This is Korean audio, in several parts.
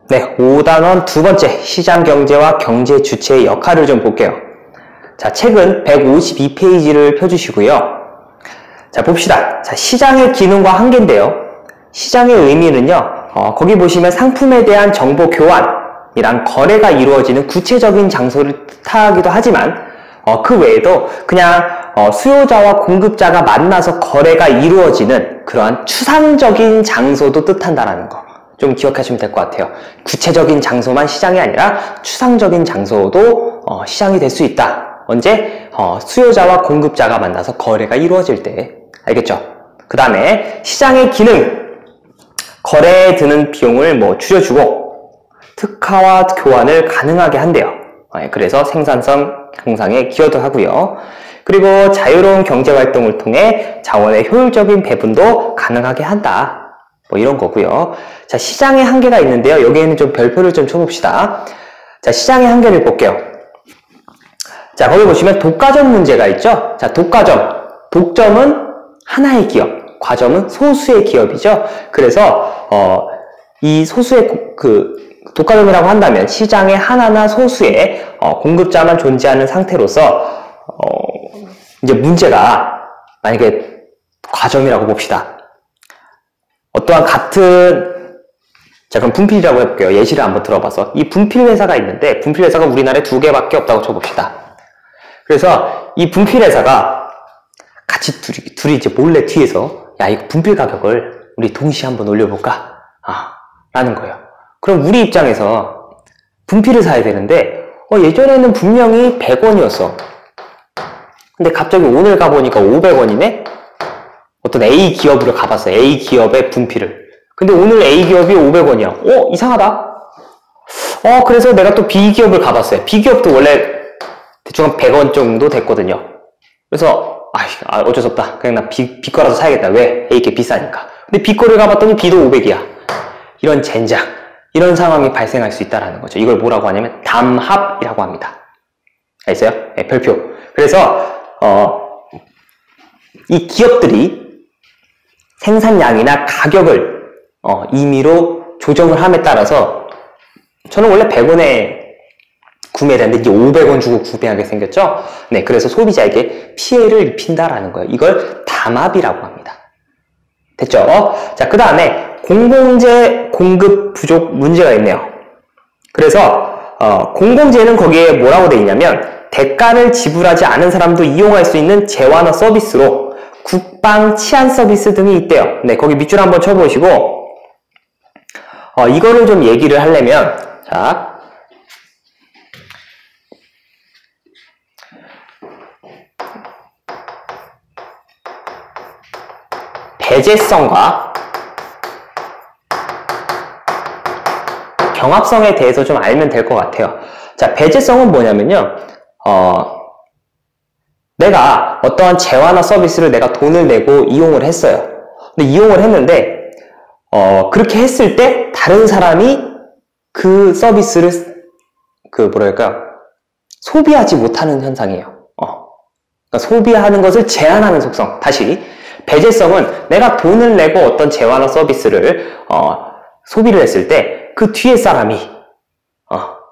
네, 5단원 두 번째, 시장경제와 경제 주체의 역할을 좀 볼게요. 자, 책은 152페이지를 펴주시고요. 자, 봅시다. 자, 시장의 기능과 한계인데요. 시장의 의미는요, 거기 보시면 상품에 대한 정보 교환이란 거래가 이루어지는 구체적인 장소를 뜻하기도 하지만, 그 외에도 그냥 수요자와 공급자가 만나서 거래가 이루어지는 그러한 추상적인 장소도 뜻한다라는 거. 좀 기억하시면 될 것 같아요. 구체적인 장소만 시장이 아니라 추상적인 장소도 시장이 될 수 있다. 언제? 수요자와 공급자가 만나서 거래가 이루어질 때. 알겠죠? 그 다음에 시장의 기능. 거래에 드는 비용을 줄여주고 특화와 교환을 가능하게 한대요. 그래서 생산성 향상에 기여도 하고요. 그리고 자유로운 경제활동을 통해 자원의 효율적인 배분도 가능하게 한다. 이런 거고요. 자, 시장의 한계가 있는데요. 여기에는 좀 별표를 좀 쳐봅시다. 자, 시장의 한계를 볼게요. 자, 거기 보시면 독과점 문제가 있죠. 자, 독점은 하나의 기업, 과점은 소수의 기업이죠. 그래서 이 소수의 독과점이라고 한다면 시장에 하나나 소수의 공급자만 존재하는 상태로서 이제 문제가 만약에 과점이라고 봅시다. 어떠한 자, 그럼 분필이라고 해볼게요. 예시를 한번 들어봐서. 이 분필 회사가 있는데, 분필 회사가 우리나라에 2개밖에 없다고 쳐봅시다. 그래서 이 분필 회사가 같이 둘이 이제 몰래 뒤에서, 야, 이거 분필 가격을 우리 동시에 한번 올려볼까? 라는 거예요. 그럼 우리 입장에서 분필을 사야 되는데, 예전에는 분명히 100원이었어. 근데 갑자기 오늘 가보니까 500원이네? 어떤 A 기업으로 가봤어요. A 기업의 분필을. 근데 오늘 A 기업이 500원이야. 이상하다. 그래서 내가 또 B 기업을 가봤어요. B 기업도 원래 대충 한 100원 정도 됐거든요. 그래서 어쩔 수 없다. 그냥 나 B 거라도 사야겠다. 왜? A 게 비싸니까. 근데 B 거를 가봤더니 B도 500이야. 이런 젠장, 이런 상황이 발생할 수 있다는 거죠. 이걸 뭐라고 하냐면 담합이라고 합니다. 알겠어요? 네, 별표. 그래서 이 기업들이 생산량이나 가격을 임의로 조정을 함에 따라서 저는 원래 100원에 구매를 했는데 이제 500원 주고 구매하게 생겼죠. 네, 그래서 소비자에게 피해를 입힌다라는 거예요. 이걸 담합이라고 합니다. 됐죠? 자, 그 다음에 공공재 공급 부족 문제가 있네요. 그래서 공공재는 거기에 뭐라고 돼 있냐면 대가를 지불하지 않은 사람도 이용할 수 있는 재화나 서비스로 국방, 치안 서비스 등이 있대요. 네, 거기 밑줄 한번 쳐보시고 이거를 좀 얘기를 하려면 자, 배제성과 경합성에 대해서 좀 알면 될 것 같아요. 자, 배제성은 뭐냐면요. 내가 어떠한 재화나 서비스를 내가 돈을 내고 이용을 했어요. 근데 이용을 했는데 그렇게 했을 때 다른 사람이 그 서비스를 소비하지 못하는 현상이에요. 그러니까 소비하는 것을 제한하는 속성. 다시 배제성은 내가 돈을 내고 어떤 재화나 서비스를 소비를 했을 때 그 뒤에 사람이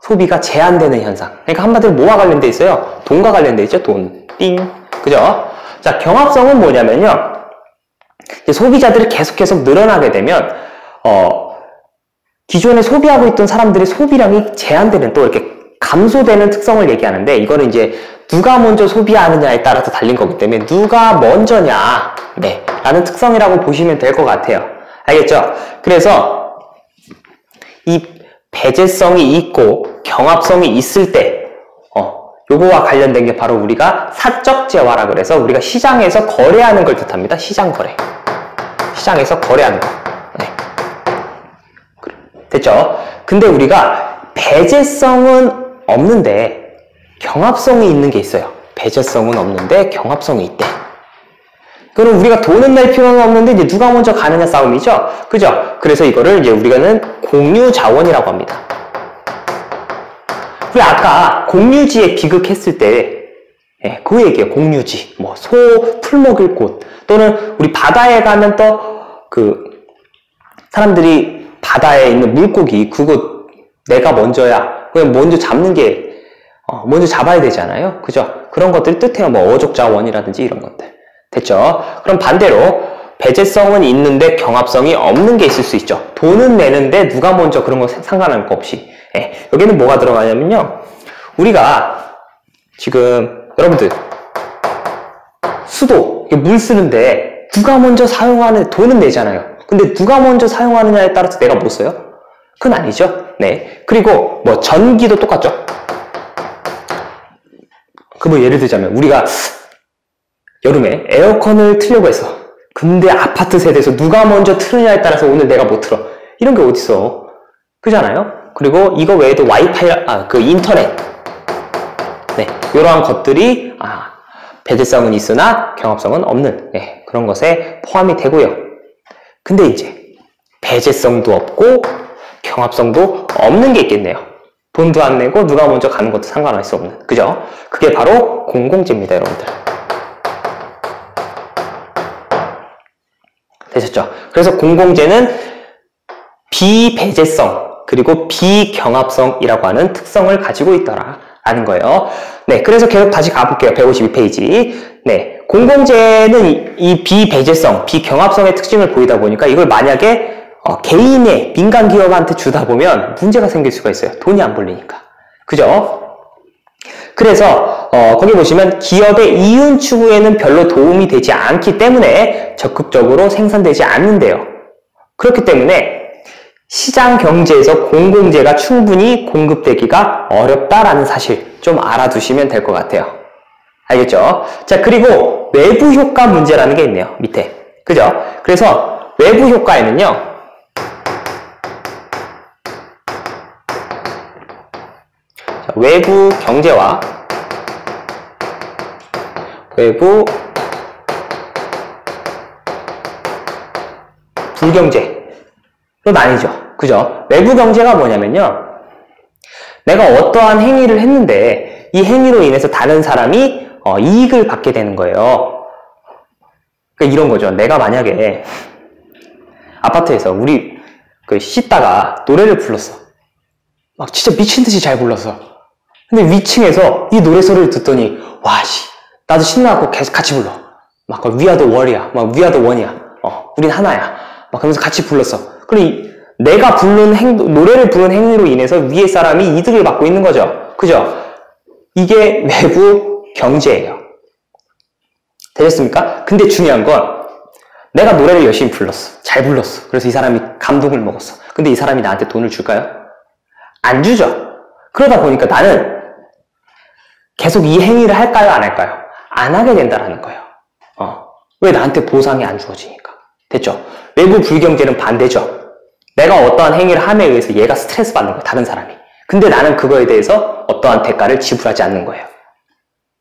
소비가 제한되는 현상. 그러니까 한마디로 뭐와 관련돼 있어요? 돈과 관련돼 있죠. 돈. 띵. 그죠? 자, 경합성은 뭐냐면요. 이제 소비자들이 계속 늘어나게 되면 기존에 소비하고 있던 사람들의 소비량이 제한되는 또 이렇게 감소되는 특성을 얘기하는데 이거는 이제 누가 먼저 소비하느냐에 따라서 달린 거기 때문에 누가 먼저냐 네, 라는 특성이라고 보시면 될 것 같아요. 알겠죠? 그래서 이 배제성이 있고 경합성이 있을 때 요거와 관련된 게 바로 우리가 사적 재화라 그래서 우리가 시장에서 거래하는 걸 뜻합니다. 시장 거래. 시장에서 거래하는 거. 네. 됐죠? 근데 우리가 배제성은 없는데 경합성이 있는 게 있어요. 배제성은 없는데 경합성이 있대. 그럼 우리가 돈은 낼 필요는 없는데 이제 누가 먼저 가느냐 싸움이죠? 그죠? 그래서 이거를 이제 우리가는 공유 자원이라고 합니다. 우리 아까 공유지에 비극했을 때 그 얘기예요. 공유지. 소 풀 먹일 곳. 또는 우리 바다에 가면 또 사람들이 바다에 있는 물고기 그거 내가 먼저야. 그냥 먼저 잡는 게 먼저 잡아야 되잖아요. 그죠? 그런 것들이 뜻해요. 뭐 어족자원이라든지 이런 것들. 됐죠? 그럼 반대로 배제성은 있는데 경합성이 없는 게 있을 수 있죠. 돈은 내는데 누가 먼저 그런 거 상관할 거 없이. 예, 여기는 뭐가 들어가냐면요. 우리가 지금 여러분들 수도, 물 쓰는데 누가 먼저 사용하는, 돈은 내잖아요. 근데 누가 먼저 사용하느냐에 따라서 내가 못 써요? 그건 아니죠. 네. 그리고 뭐 전기도 똑같죠. 그 뭐 예를 들자면 우리가 여름에 에어컨을 틀려고 했어. 근데 아파트 세대에서 누가 먼저 틀느냐에 따라서 오늘 내가 못 틀어. 이런 게 어딨어. 그잖아요? 그리고 이거 외에도 와이파이, 그 인터넷. 네. 이러한 것들이, 배제성은 있으나 경합성은 없는, 네, 그런 것에 포함이 되고요. 근데 이제 배제성도 없고 경합성도 없는 게 있겠네요. 돈도 안 내고 누가 먼저 가는 것도 상관할 수 없는. 그죠? 그게 바로 공공재입니다, 여러분들. 되셨죠? 그래서 공공재는 비배제성 그리고 비경합성이라고 하는 특성을 가지고 있더라라는 거예요. 네, 그래서 계속 다시 가볼게요. 152페이지. 네, 공공재는 이 비배제성, 비경합성의 특징을 보이다 보니까 이걸 만약에 개인의 민간 기업한테 주다 보면 문제가 생길 수가 있어요. 돈이 안 벌리니까. 그죠? 그래서 거기 보시면 기업의 이윤 추구에는 별로 도움이 되지 않기 때문에 적극적으로 생산되지 않는데요. 그렇기 때문에 시장 경제에서 공공재가 충분히 공급되기가 어렵다라는 사실 좀 알아두시면 될 것 같아요. 알겠죠? 자, 그리고 외부 효과 문제라는 게 있네요. 밑에. 그죠? 그래서 외부 효과에는요. 자, 외부 경제와 외부 불경제로 나뉘죠. 그죠? 외부 경제가 뭐냐면요. 내가 어떠한 행위를 했는데 이 행위로 인해서 다른 사람이 이익을 받게 되는 거예요. 그러니까 이런 거죠. 내가 만약에 아파트에서 우리 씻다가 노래를 불렀어. 막 진짜 미친 듯이 잘 불렀어. 근데 위층에서 이 노래 소리를 듣더니 와, 씨, 나도 신나고 계속 같이 불러. 막 We are the world이야. 막 We are the one이야. 우린 하나야. 막 그러면서 같이 불렀어. 그리고 내가 노래를 부른 행위로 인해서 위에 사람이 이득을 받고 있는 거죠. 그죠? 이게 외부 경제예요. 되셨습니까? 근데 중요한 건 내가 노래를 열심히 불렀어. 잘 불렀어. 그래서 이 사람이 감동을 먹었어. 근데 이 사람이 나한테 돈을 줄까요? 안 주죠. 그러다 보니까 나는 계속 이 행위를 할까요? 안 할까요? 안 하게 된다는 거예요. 왜? 나한테 보상이 안 주어지니까. 됐죠? 외부 불경제는 반대죠. 내가 어떠한 행위를 함에 의해서 얘가 스트레스 받는 거예요. 다른 사람이. 근데 나는 그거에 대해서 어떠한 대가를 지불하지 않는 거예요.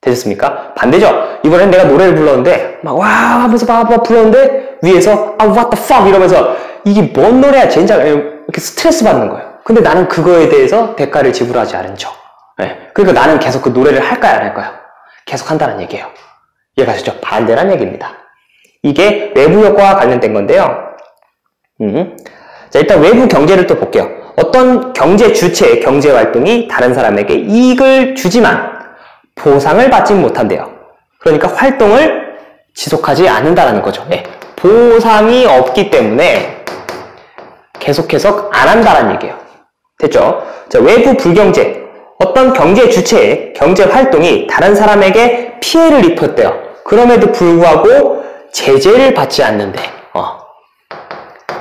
되셨습니까? 반대죠. 이번엔 내가 노래를 불렀는데 막 와 하면서 막 불렀는데 위에서 what the fuck 이러면서 이게 뭔 노래야 젠장 이렇게 스트레스 받는 거예요. 근데 나는 그거에 대해서 대가를 지불하지 않은 척. 네. 그러니까 나는 계속 그 노래를 할까요? 안 할까요? 계속 한다는 얘기예요. 이해가시죠? 반대란 얘기입니다. 이게 외부 효과와 관련된 건데요. 자, 일단 외부 경제를 또 볼게요. 어떤 경제 주체의 경제 활동이 다른 사람에게 이익을 주지만 보상을 받지 못한대요. 그러니까 활동을 지속하지 않는다는 거죠. 네. 보상이 없기 때문에 계속해서 안 한다는 얘기예요. 됐죠? 자, 외부 불경제. 어떤 경제 주체의 경제 활동이 다른 사람에게 피해를 입혔대요. 그럼에도 불구하고 제재를 받지 않는데,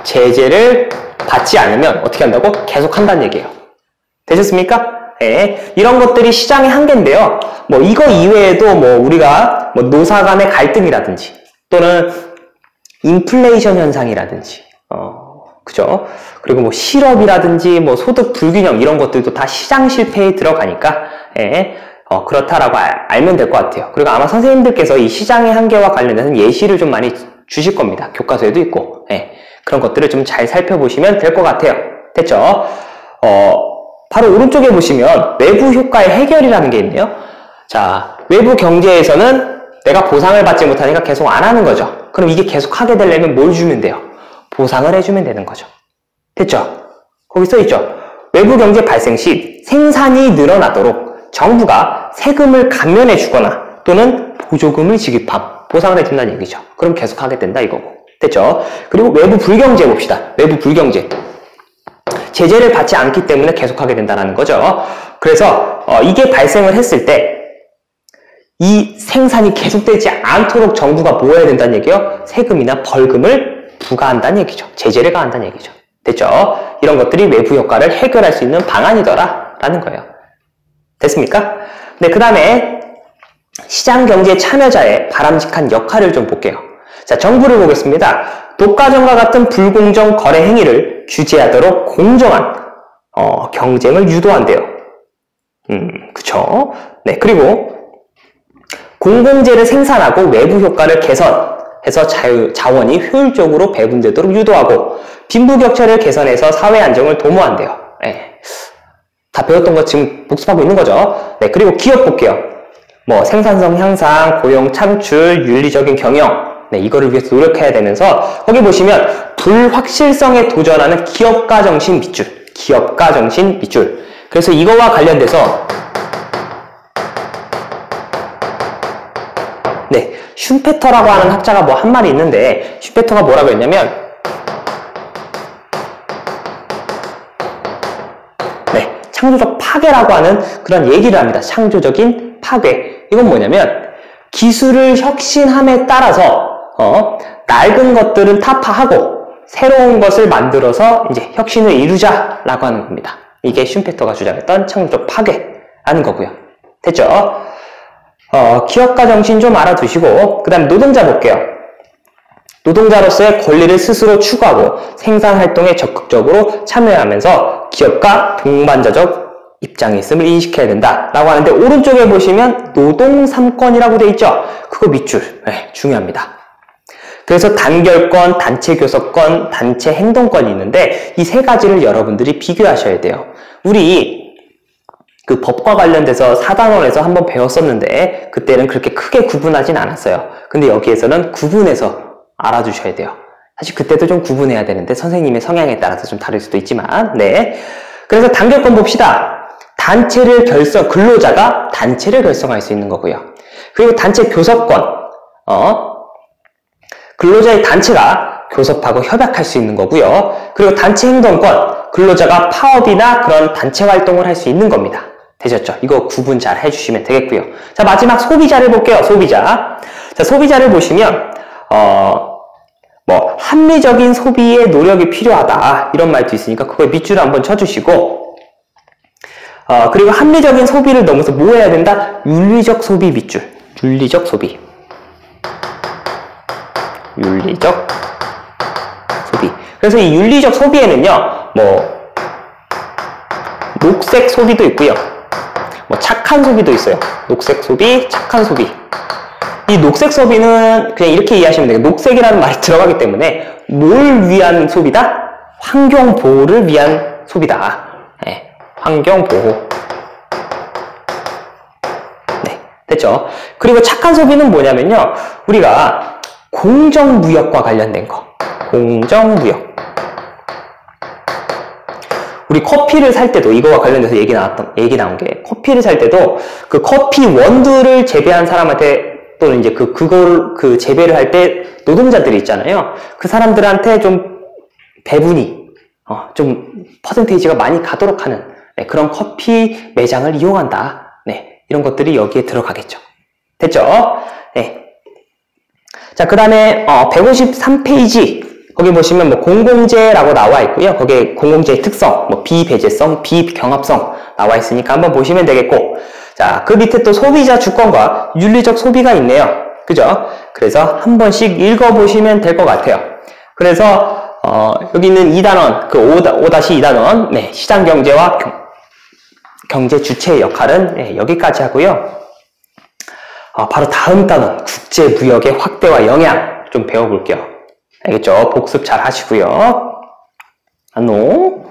제재를 받지 않으면 어떻게 한다고? 계속 한다는 얘기예요. 되셨습니까? 네. 이런 것들이 시장의 한계인데요. 뭐 이거 이외에도 뭐 우리가 뭐 노사 간의 갈등이라든지 또는 인플레이션 현상이라든지 그죠? 그리고 뭐 실업이라든지 뭐 소득 불균형 이런 것들도 다 시장 실패에 들어가니까 그렇다라고 알면 될 것 같아요. 그리고 아마 선생님들께서 이 시장의 한계와 관련해서 예시를 좀 많이 주실 겁니다. 교과서에도 있고 그런 것들을 좀 잘 살펴보시면 될 것 같아요. 됐죠? 바로 오른쪽에 보시면 외부 효과의 해결이라는 게 있네요. 자, 외부 경제에서는 내가 보상을 받지 못하니까 계속 안 하는 거죠. 그럼 이게 계속 하게 되려면 뭘 주면 돼요? 보상을 해주면 되는 거죠. 됐죠? 거기 써있죠? 외부 경제 발생 시 생산이 늘어나도록 정부가 세금을 감면해 주거나 또는 보조금을 지급함, 보상을 해준다는 얘기죠. 그럼 계속 하게 된다 이거고. 됐죠? 그리고 외부 불경제 봅시다. 외부 불경제. 제재를 받지 않기 때문에 계속하게 된다는 거죠. 그래서 이게 발생을 했을 때 이 생산이 계속되지 않도록 정부가 뭐 해야 된다는 얘기요? 세금이나 벌금을 부과한다는 얘기죠. 제재를 가한다는 얘기죠. 됐죠? 이런 것들이 외부 효과를 해결할 수 있는 방안이더라 라는 거예요. 됐습니까? 네, 그 다음에 시장경제 참여자의 바람직한 역할을 좀 볼게요. 자, 정부를 보겠습니다. 독과점과 같은 불공정 거래 행위를 규제하도록 공정한 경쟁을 유도한대요. 그쵸? 네, 그리고 공공재를 생산하고 외부 효과를 개선해서 자원이 효율적으로 배분되도록 유도하고 빈부격차를 개선해서 사회 안정을 도모한대요. 네. 다 배웠던 거 지금 복습하고 있는 거죠. 네, 그리고 기업 볼게요. 뭐 생산성 향상, 고용 창출, 윤리적인 경영, 네, 이거를 위해서 노력해야 되면서 거기 보시면 불확실성에 도전하는 기업가 정신 밑줄, 기업가 정신 밑줄. 그래서 이거와 관련돼서 네, 슈페터라고 하는 학자가 뭐 한 말이 있는데 슈페터가 뭐라고 했냐면 네, 창조적 파괴라고 하는 그런 얘기를 합니다. 창조적인 파괴. 이건 뭐냐면 기술을 혁신함에 따라서 낡은 것들은 타파하고 새로운 것을 만들어서 이제 혁신을 이루자라고 하는 겁니다. 이게 슈페터가 주장했던 창조적 파괴라는 거고요. 됐죠? 기업가 정신 좀 알아두시고 그 다음 노동자 볼게요. 노동자로서의 권리를 스스로 추구하고 생산활동에 적극적으로 참여하면서 기업과 동반자적 입장에 있음을 인식해야 된다라고 하는데 오른쪽에 보시면 노동 3권이라고 되어 있죠. 그거 밑줄. 네, 중요합니다. 그래서 단결권, 단체 교섭권, 단체 행동권이 있는데 이 세 가지를 여러분들이 비교하셔야 돼요. 우리 그 법과 관련돼서 사단원에서 한번 배웠었는데 그때는 그렇게 크게 구분하진 않았어요. 근데 여기에서는 구분해서 알아두셔야 돼요. 사실 그때도 좀 구분해야 되는데 선생님의 성향에 따라서 좀 다를 수도 있지만 네. 그래서 단결권 봅시다. 단체를 근로자가 단체를 결성할 수 있는 거고요. 그리고 단체 교섭권, 근로자의 단체가 교섭하고 협약할 수 있는 거고요. 그리고 단체 행동권, 근로자가 파업이나 그런 단체 활동을 할 수 있는 겁니다. 되셨죠? 이거 구분 잘 해주시면 되겠고요. 자, 마지막 소비자를 볼게요. 소비자. 자, 소비자를 보시면 뭐 합리적인 소비의 노력이 필요하다 이런 말도 있으니까 그거 밑줄을 한번 쳐주시고 그리고 합리적인 소비를 넘어서 뭐 해야 된다? 윤리적 소비 밑줄. 윤리적 소비. 윤리적 소비. 그래서 이 윤리적 소비에는요, 뭐 녹색 소비도 있고요. 뭐 착한 소비도 있어요. 녹색 소비, 착한 소비. 이 녹색 소비는 그냥 이렇게 이해하시면 돼요. 녹색이라는 말이 들어가기 때문에 뭘 위한 소비다? 환경 보호를 위한 소비다. 네, 환경 보호. 네, 됐죠? 그리고 착한 소비는 뭐냐면요. 우리가 공정무역과 관련된 거. 공정무역. 우리 커피를 살 때도 이거와 관련돼서 얘기 나온 게 커피를 살 때도 그 커피 원두를 재배한 사람한테 또는 이제 그걸 재배를 할 때 노동자들이 있잖아요. 그 사람들한테 좀 배분이 좀 퍼센테이지가 많이 가도록 하는 네, 그런 커피 매장을 이용한다. 네, 이런 것들이 여기에 들어가겠죠. 됐죠? 네. 자, 그 다음에 153페이지 거기 보시면 뭐 공공재라고 나와 있고요. 거기에 공공재의 특성, 뭐 비배제성, 비경합성 나와 있으니까 한번 보시면 되겠고, 자, 그 밑에 또 소비자 주권과 윤리적 소비가 있네요. 그죠? 그래서 한 번씩 읽어보시면 될 것 같아요. 그래서 여기 있는 2단원, 그 5-2단원, 네, 시장경제와 경제 주체의 역할은 네, 여기까지 하고요. 바로 다음 단원, 국제무역의 확대와 영향 좀 배워볼게요. 알겠죠? 복습 잘 하시고요. 안녕.